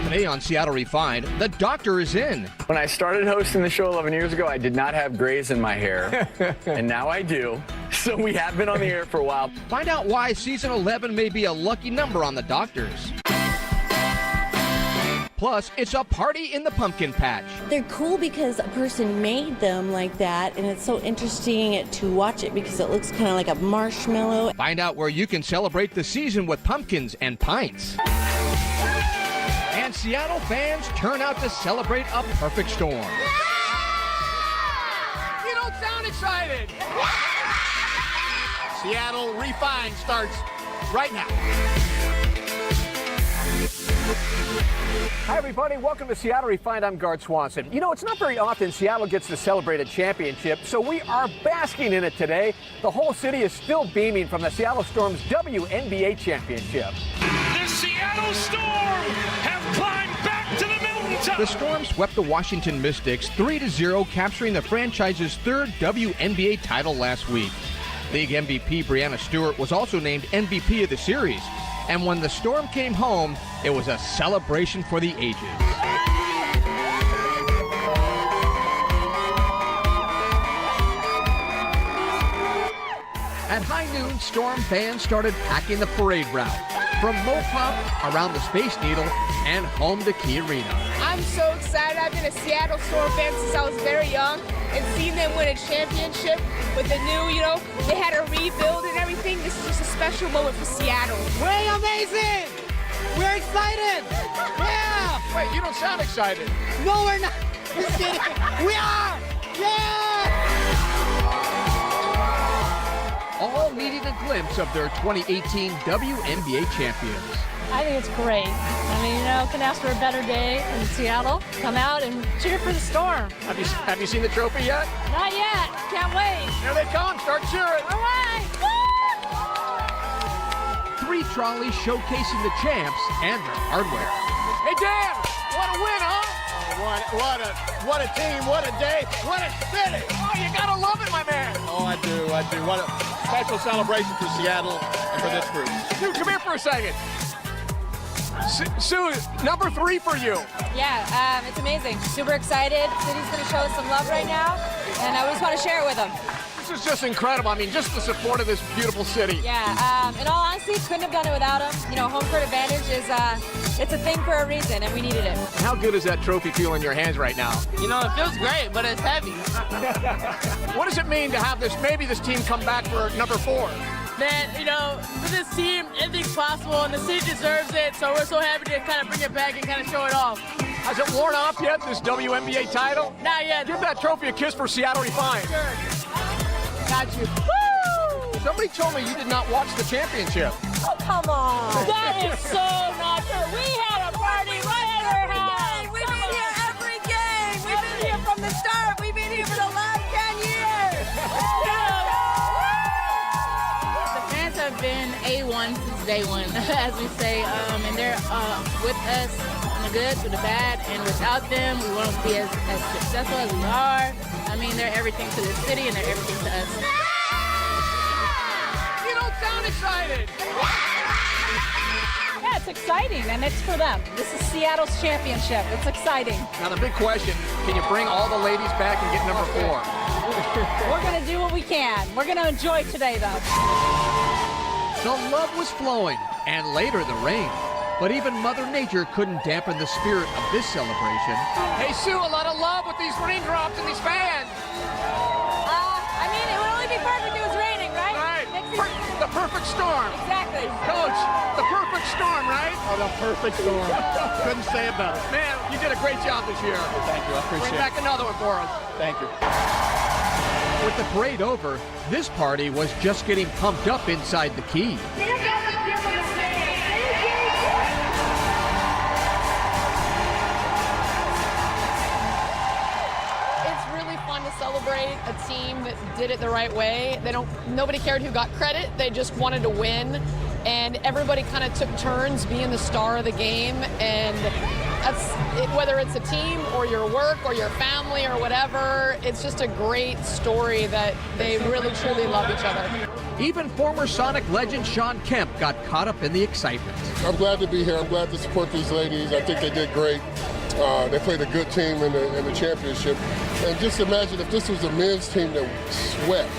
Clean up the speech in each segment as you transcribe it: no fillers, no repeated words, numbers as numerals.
Today on Seattle Refined, the doctor is in. When I started hosting the show 11 years ago, I did not have grays in my hair, and now I do. So we have been on the air for a while. Find out why season 11 may be a lucky number on the doctors. Plus, it's a party in the pumpkin patch. They're cool because a person made them like that, and it's so interesting to watch it because it looks kind of like a marshmallow. Find out where you can celebrate the season with pumpkins and pints. And Seattle fans turn out to celebrate a perfect storm. You don't sound excited. Seattle Refined starts right now. Hi, everybody. Welcome to Seattle Refined. I'm Gard Swanson. You know, it's not very often Seattle gets to celebrate a championship, so we are basking in it today. The whole city is still beaming from the Seattle Storm's WNBA championship. The Seattle Storm have climbed back to the mountaintop. The Storm swept the Washington Mystics 3-0, capturing the franchise's third WNBA title last week. League MVP Breanna Stewart was also named MVP of the series. And when the Storm came home, it was a celebration for the ages. At high noon, Storm fans started packing the parade route, from Mopop around the Space Needle and home to Key Arena. I'm so excited. I've been a Seattle Storm fan since I was very young, and seeing them win a championship with the new, they had a rebuild and everything. This is just a special moment for Seattle. We're amazing! We're excited! Yeah! Wait, you don't sound excited. No, we're not. Just kidding. We are! Yeah! All needing a glimpse of their 2018 WNBA champions. I think it's great. I mean, couldn't ask for a better day in Seattle. Come out and cheer for the Storm. Have you seen the trophy yet? Not yet. Can't wait. Here they come. Start cheering. All right. Woo! 3 trolleys showcasing the champs and their hardware. Hey, Dan, what a win, huh? What a team, what a day, what a city. Oh, you gotta love it, my man. Oh, I do. What a special celebration for Seattle and for this group. Sue, come here for a second. Sue, number 3 for you. Yeah, it's amazing. Super excited. City's going to show us some love right now, and I just want to share it with them. This is just incredible. I mean, just the support of this beautiful city. Yeah, in all honesty, couldn't have done it without them. Home court advantage is, it's a thing for a reason, and we needed it. How good does that trophy feel in your hands right now? It feels great, but it's heavy. What does it mean to have this team come back for number 4? Man, for this team, anything's possible, and the city deserves it, so we're so happy to kind of bring it back and kind of show it off. Has it worn off yet, this WNBA title? Not yet. Give that trophy a kiss for Seattle Refined. Sure. Got you. Woo! Somebody told me you did not watch the championship. Oh, come on. That is so not true. We had a party right at our house. We've been here every game. We've been here from the start. We've been here for the last 10 years. The fans have been A1 since day one, as we say, and they're with us in the good, with the bad, and without them, we won't be as successful as we are. I mean, they're everything to the city, and they're everything to us. You don't sound excited. Yeah, it's exciting, and it's for them. This is Seattle's championship. It's exciting. Now, the big question, can you bring all the ladies back and get number 4? We're going to do what we can. We're going to enjoy today, though. The love was flowing, and later the rain. But even Mother Nature couldn't dampen the spirit of this celebration. Hey, Sue, a lot of love with these raindrops and these fans. I mean, it would only be perfect if it was raining, right? Right. The perfect storm. Exactly. Coach, the perfect storm, right? Oh, the perfect storm. Couldn't say it better. Man, you did a great job this year. Thank you, I appreciate Bring back another one for us. Thank you. With the parade over, this party was just getting pumped up inside the Key. Celebrate a team that did it the right way. Nobody cared who got credit. They just wanted to win. and everybody kind of took turns being the star of the game, and that's it, whether it's a team or your work or your family or whatever, it's just a great story that they really truly love each other. Even former Sonic legend Sean Kemp got caught up in the excitement. I'm glad to be here. I'm glad to support these ladies. I think they did great. They played a good team in the championship. And just imagine if this was a men's team that swept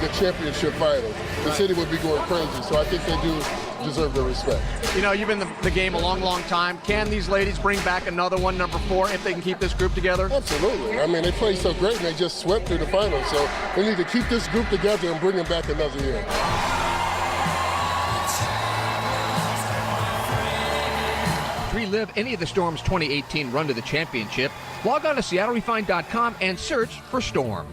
the championship final, the city would be going crazy. So I think they do deserve the respect. You know, you've been in the game a long, long time. Can these ladies bring back another one, number 4, if they can keep this group together? Absolutely. I mean, they played so great and they just swept through the final. So we need to keep this group together and bring them back another year. To relive any of the Storm's 2018 run to the championship, log on to SeattleRefined.com and search for Storm.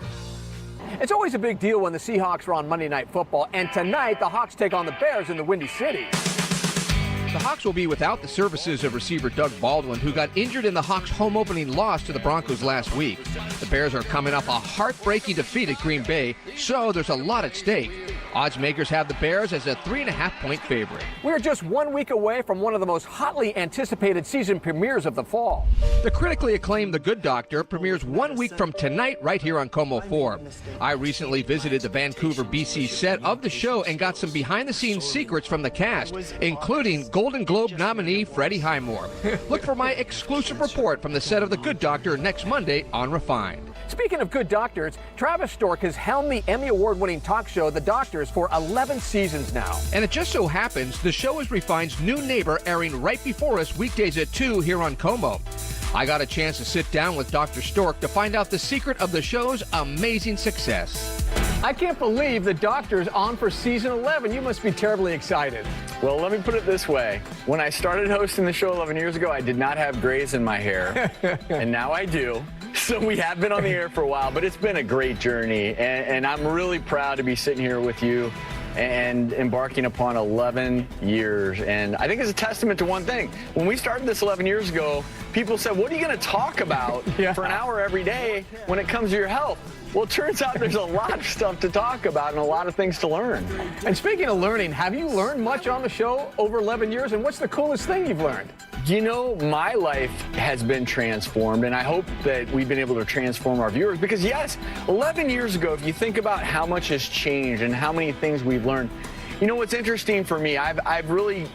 It's always a big deal when the Seahawks are on Monday Night Football, and tonight the Hawks take on the Bears in the Windy City. The Hawks will be without the services of receiver Doug Baldwin, who got injured in the Hawks' home opening loss to the Broncos last week. The Bears are coming up a heartbreaking defeat at Green Bay, so there's a lot at stake. Odds makers have the Bears as a 3.5-point favorite. We're just 1 week away from one of the most hotly anticipated season premieres of the fall. The critically acclaimed The Good Doctor premieres 1 week from tonight right here on Como 4. I recently visited the Vancouver, BC set of the show and got some behind-the-scenes secrets from the cast, including Golden Globe nominee Freddie Highmore. Look for my exclusive report from the set of The Good Doctor next Monday on Refined. Speaking of good doctors, Travis Stork has helmed the Emmy Award-winning talk show The Doctors for 11 seasons now. And it just so happens the show is Refined's new neighbor, airing right before us weekdays at 2 here on Como. I got a chance to sit down with Dr. Stork to find out the secret of the show's amazing success. I can't believe The Doctor's on for season 11. You must be terribly excited. Well, let me put it this way. When I started hosting the show 11 years ago, I did not have grays in my hair, and now I do. So we have been on the air for a while, but it's been a great journey, and I'm really proud to be sitting here with you and embarking upon 11 years. And I think it's a testament to one thing. When we started this 11 years ago, people said, what are you going to talk about for an hour every day when it comes to your health? Well, it turns out there's a lot of stuff to talk about and a lot of things to learn. And speaking of learning, have you learned much on the show over 11 years? And what's the coolest thing you've learned? You know, my life has been transformed, and I hope that we've been able to transform our viewers, because yes, 11 years ago, if you think about how much has changed and how many things we've learned, you know, what's interesting for me, I've really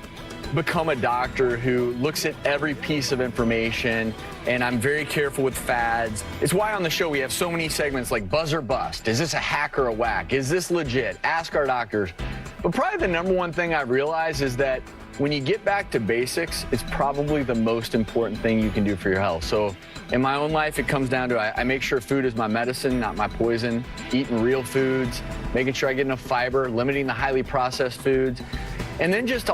become a doctor who looks at every piece of information, and I'm very careful with fads. It's why on the show we have so many segments like Buzz or Bust. Is this a hack or a whack? Is this legit? Ask our doctors. But probably the number one thing I've realized is that when you get back to basics, it's probably the most important thing you can do for your health. So in my own life, it comes down to I make sure food is my medicine, not my poison, eating real foods, making sure I get enough fiber, limiting the highly processed foods, and then just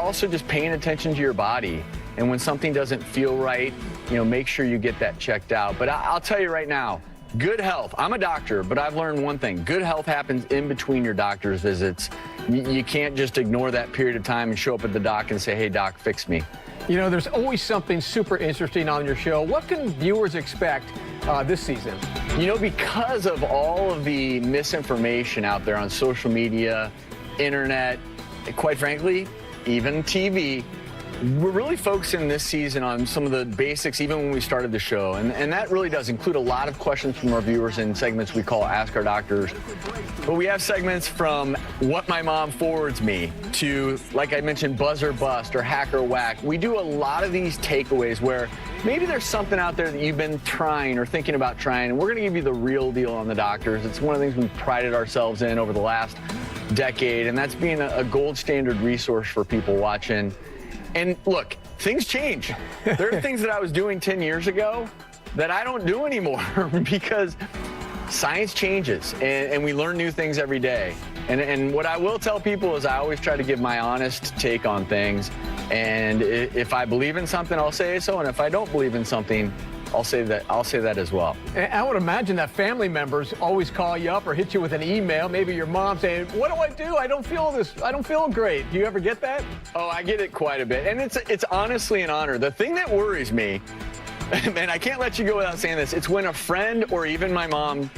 paying attention to your body. And when something doesn't feel right, you know, make sure you get that checked out. But I'll tell you right now, good health. I'm a doctor, but I've learned one thing. Good health happens in between your doctor's visits. You can't just ignore that period of time and show up at the doc and say, hey, doc, fix me. You know, there's always something super interesting on your show. What can viewers expect this season? You know, because of all of the misinformation out there on social media, internet, quite frankly, even TV, we're really focusing this season on some of the basics, even when we started the show. And that really does include a lot of questions from our viewers in segments we call Ask Our Doctors. But we have segments from What My Mom Forwards Me to, like I mentioned, Buzz or Bust or Hack or Whack. We do a lot of these takeaways where maybe there's something out there that you've been trying or thinking about trying, and we're going to give you the real deal on the doctors. It's one of the things we've prided ourselves in over the last decade, and that's being a gold standard resource for people watching. And look, things change. There are things that I was doing 10 years ago that I don't do anymore because science changes and we learn new things every day. And what I will tell people is I always try to give my honest take on things. And if I believe in something, I'll say so. And if I don't believe in something, I'll say that as well. And I would imagine that family members always call you up or hit you with an email. Maybe your mom saying, what do I do? I don't feel great. Do you ever get that? Oh, I get it quite a bit. And it's honestly an honor. The thing that worries me, and I can't let you go without saying this, it's when a friend or even my mom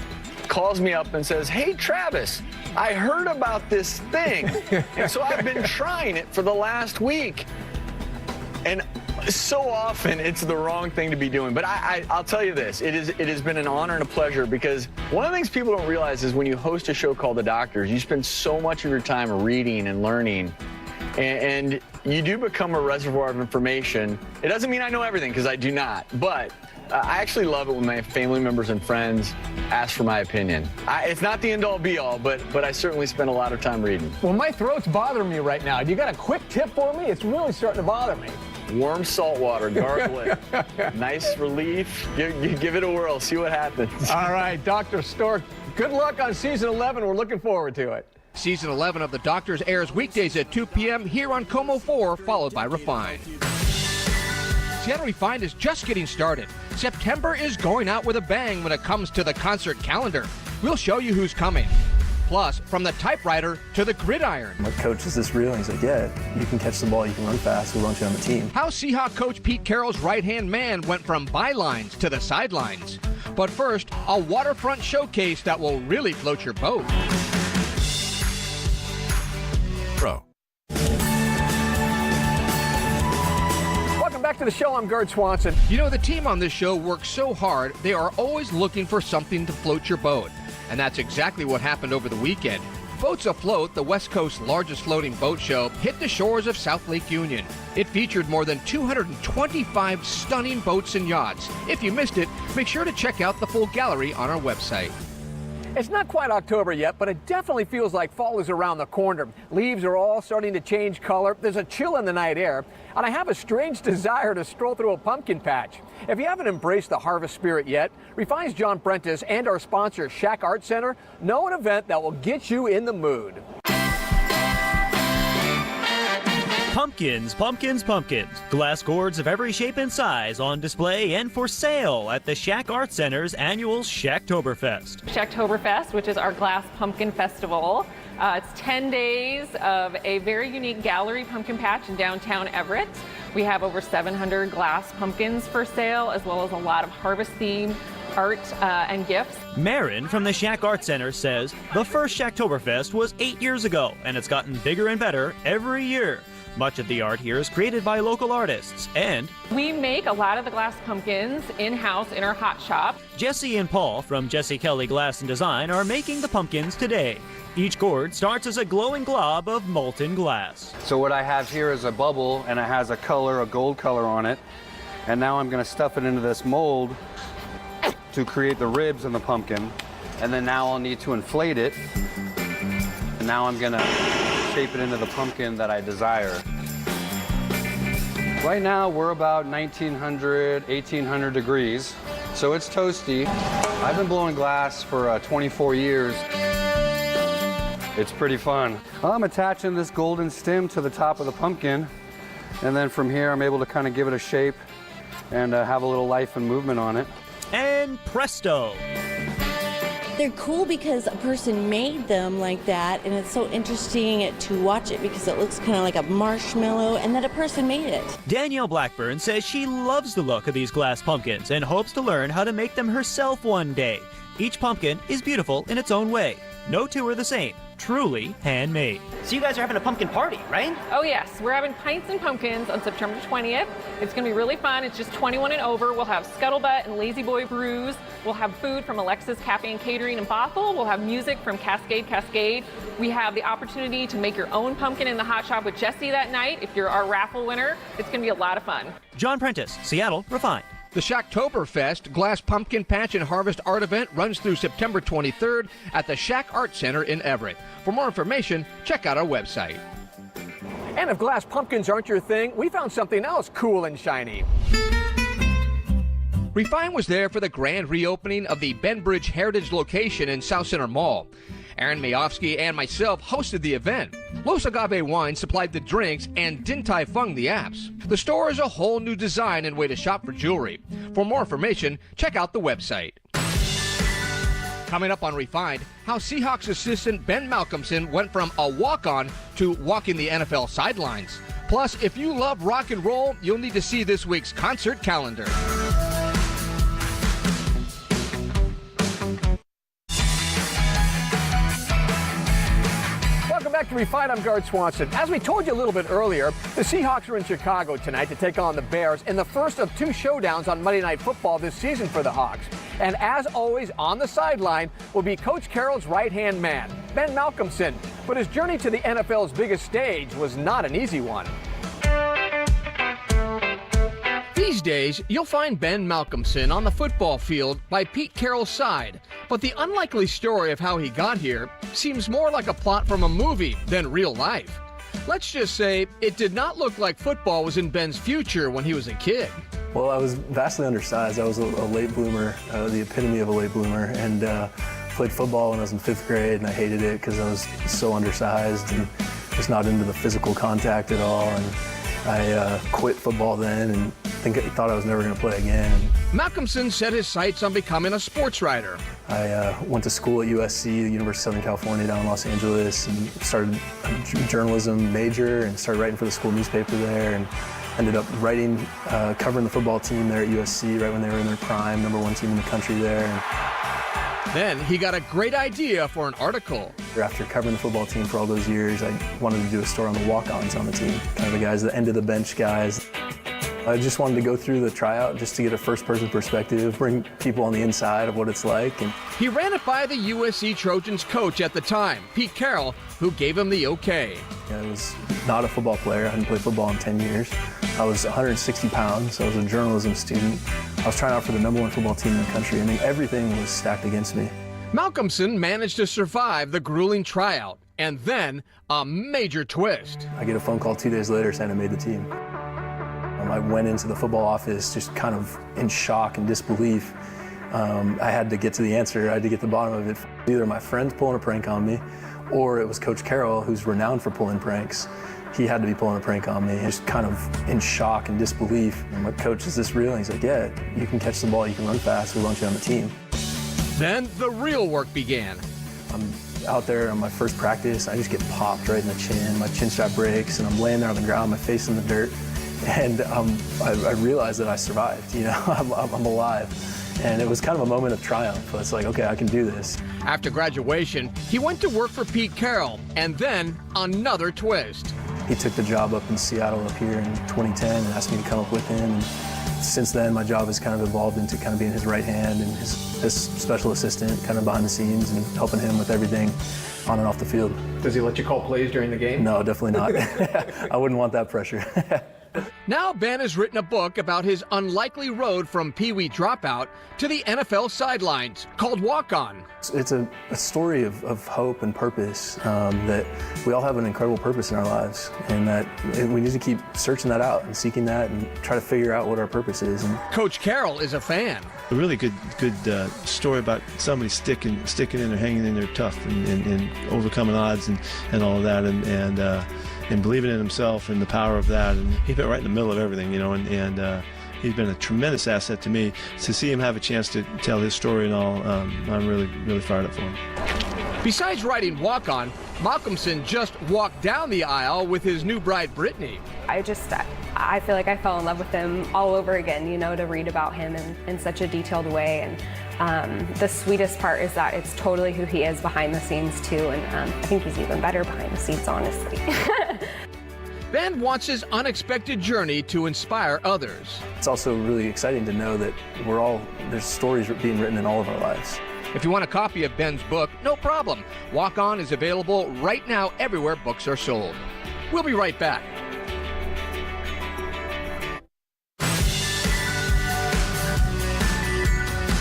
calls me up and says, "Hey, Travis, I heard about this thing." And so I've been trying it for the last week. And so often it's the wrong thing to be doing. But I'll tell you this, it has been an honor and a pleasure, because one of the things people don't realize is when you host a show called The Doctors, you spend so much of your time reading and learning, and you do become a reservoir of information. It doesn't mean I know everything, because I do not, but I actually love it when my family members and friends ask for my opinion. It's not the end-all be-all, but I certainly spend a lot of time reading. Well, my throat's bothering me right now. Do you got a quick tip for me? It's really starting to bother me. Warm salt water, gargle it. Nice relief. Give it a whirl, see what happens. All right, Dr. Stork, good luck on season 11. We're looking forward to it. Season 11 of The Doctors airs weekdays at 2 p.m. here on Como 4, followed by Refined. Seattle Refined is just getting started. September is going out with a bang when it comes to the concert calendar. We'll show you who's coming. Plus, from the typewriter to the gridiron. I'm like, "Coach, is this real?" And he's like, "Yeah, you can catch the ball, you can run fast, we want you on the team." How Seahawk coach Pete Carroll's right-hand man went from bylines to the sidelines. But first, a waterfront showcase that will really float your boat. Pro. Welcome back to the show. I'm Gerd Swanson. You know, the team on this show works so hard, they are always looking for something to float your boat. And that's exactly what happened over the weekend. Boats Afloat, the West Coast's largest floating boat show, hit the shores of South Lake Union. It featured more than 225 stunning boats and yachts. If you missed it, make sure to check out the full gallery on our website. It's not quite October yet, but it definitely feels like fall is around the corner. Leaves are all starting to change color. There's a chill in the night air, and I have a strange desire to stroll through a pumpkin patch. If you haven't embraced the harvest spirit yet, Refine's John Prentice and our sponsor, Shack Art Center, know an event that will get you in the mood. Pumpkins, pumpkins, pumpkins. Glass gourds of every shape and size on display and for sale at the Shack Art Center's annual Shacktoberfest. Shacktoberfest, which is our glass pumpkin festival. It's 10 days of a very unique gallery pumpkin patch in downtown Everett. We have over 700 glass pumpkins for sale, as well as a lot of harvest-themed art and gifts. Marin from the Shack Art Center says the first Shacktoberfest was 8 years ago, and it's gotten bigger and better every year. Much of the art here is created by local artists, and we make a lot of the glass pumpkins in-house in our hot shop. Jesse and Paul from Jesse Kelly Glass and Design are making the pumpkins today. Each gourd starts as a glowing glob of molten glass. So what I have here is a bubble, and it has a color, a gold color on it. And now I'm going to stuff it into this mold to create the ribs in the pumpkin. And then now I'll need to inflate it. And now I'm going to shape it into the pumpkin that I desire. Right now we're about 1900, 1800 degrees, so it's toasty. I've been blowing glass for 24 years. It's pretty fun. I'm attaching this golden stem to the top of the pumpkin, and then from here I'm able to kind of give it a shape and have a little life and movement on it. And presto! They're cool because a person made them like that, and it's so interesting to watch it because it looks kind of like a marshmallow, and that a person made it. Danielle Blackburn says she loves the look of these glass pumpkins and hopes to learn how to make them herself one day. Each pumpkin is beautiful in its own way. No two are the same. Truly handmade. So you guys are having a pumpkin party, right? Oh yes, we're having Pints and Pumpkins on September 20th. It's going to be really fun. It's just 21 and over. We'll have Scuttlebutt and Lazy Boy Brews. We'll have food from Alexa's Cafe and Catering in Bothell. We'll have music from Cascade. We have the opportunity to make your own pumpkin in the hot shop with Jesse that night. If you're our raffle winner, it's going to be a lot of fun. John Prentice, Seattle Refined. The Shacktoberfest Glass Pumpkin Patch and Harvest Art event runs through September 23rd at the Shack Art Center in Everett. For more information, check out our website. And if glass pumpkins aren't your thing, we found something else cool and shiny. Refine was there for the grand reopening of the Benbridge Heritage location in South Center Mall. Aaron Mayofsky and myself hosted the event. Los Agave Wine supplied the drinks and Din Tai Fung the apps. The store is a whole new design and way to shop for jewelry. For more information, check out the website. Coming up on Refined, how Seahawks assistant Ben Malcolmson went from a walk-on to walking the NFL sidelines. Plus, if you love rock and roll, you'll need to see this week's concert calendar. to Refined. I'm Guard Swanson. As we told you a little bit earlier, the Seahawks are in Chicago tonight to take on the Bears in the first of 2 showdowns on Monday Night Football this season for the Hawks. And as always, on the sideline will be Coach Carroll's right-hand man, Ben Malcolmson. But his journey to the NFL's biggest stage was not an easy one. These days, you'll find Ben Malcolmson on the football field by Pete Carroll's side. But the unlikely story of how he got here seems more like a plot from a movie than real life. Let's just say it did not look like football was in Ben's future when he was a kid. Well, I was vastly undersized. I was a late bloomer, the epitome of a late bloomer, and played football when I was in 5th grade, and I hated it because I was so undersized and just not into the physical contact at all. And I quit football then and thought I was never going to play again. Malcolmson set his sights on becoming a sports writer. I went to school at USC, the University of Southern California down in Los Angeles, and started a journalism major and started writing for the school newspaper there, and ended up writing, covering the football team there at USC right when they were in their prime, #1 team in the country there. Then he got a great idea for an article. After covering the football team for all those years, I wanted to do a story on the walk-ons on the team, kind of the guys, the end of the bench guys. I just wanted to go through the tryout just to get a first-person perspective, bring people on the inside of what it's like. And he ran it by the USC Trojans coach at the time, Pete Carroll, who gave him the okay. I was not a football player. I hadn't played football in 10 years. I was 160 pounds. I was a journalism student. I was trying out for the #1 football team in the country. I mean, everything was stacked against me. Malcolmson managed to survive the grueling tryout, and then a major twist. I get a phone call 2 days later saying I made the team. I went into the football office just kind of in shock and disbelief. I had to get to the answer. I had to get to the bottom of it. Either my friends pulling a prank on me, or it was Coach Carroll, who's renowned for pulling pranks. He had to be pulling a prank on me, just kind of in shock and disbelief. I'm like, Coach, is this real? And he's like, yeah, you can catch the ball, you can run fast, we want you on the team. Then the real work began. I'm out there on my first practice, I just get popped right in the chin, my chin strap breaks, and I'm laying there on the ground, my face in the dirt. And I realized that I survived, you know, I'm alive. And it was kind of a moment of triumph. It's like, okay, I can do this. After graduation, he went to work for Pete Carroll, and then another twist. He took the job up in Seattle up here in 2010 and asked me to come up with him. And since then, my job has kind of evolved into kind of being his right hand and his special assistant, kind of behind the scenes and helping him with everything on and off the field. Does he let you call plays during the game? No, definitely not. I wouldn't want that pressure. Now Ben has written a book about his unlikely road from Pee Wee dropout to the NFL sidelines called Walk On. It's a story of hope and purpose, that we all have an incredible purpose in our lives, and that we need to keep searching that out and seeking that and try to figure out what our purpose is. And Coach Carroll is a fan. A really good story about somebody sticking in there, hanging in there tough and overcoming odds and all of that, and believing in himself and the power of that. And he's been right in the middle of everything, you know, and he's been a tremendous asset to me. To see him have a chance to tell his story and all, I'm really, really fired up for him. Besides writing Walk On, Malcolmson just walked down the aisle with his new bride, Brittany. I feel like I fell in love with him all over again, you know, to read about him in such a detailed way. And the sweetest part is that it's totally who he is behind the scenes, too. And I think he's even better behind the scenes, honestly. Ben wants his unexpected journey to inspire others. It's also really exciting to know that there's stories being written in all of our lives. If you want a copy of Ben's book, no problem. Walk On is available right now everywhere books are sold. We'll be right back.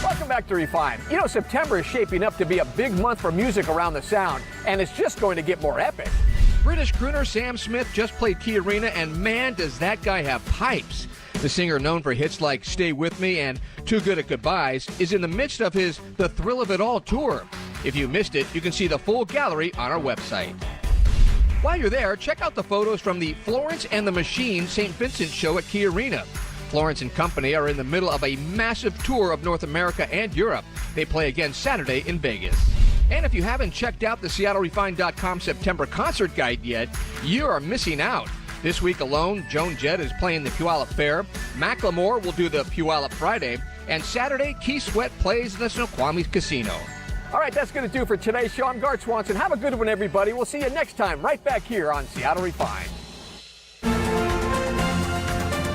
Welcome back to Refined. You know, September is shaping up to be a big month for music around the sound, and it's just going to get more epic. British crooner Sam Smith just played Key Arena, and man, does that guy have pipes. The singer, known for hits like Stay With Me and Too Good at Goodbyes, is in the midst of his The Thrill of It All tour. If you missed it, you can see the full gallery on our website. While you're there, check out the photos from the Florence and the Machine St. Vincent show at Key Arena. Florence and company are in the middle of a massive tour of North America and Europe. They play again Saturday in Vegas. And if you haven't checked out the SeattleRefined.com September concert guide yet, you are missing out. This week alone, Joan Jett is playing the Puyallup Fair, Macklemore will do the Puyallup Friday, and Saturday, Keith Sweat plays the Snoqualmie Casino. All right, that's going to do for today's show. I'm Gart Swanson. Have a good one, everybody. We'll see you next time right back here on Seattle Refined.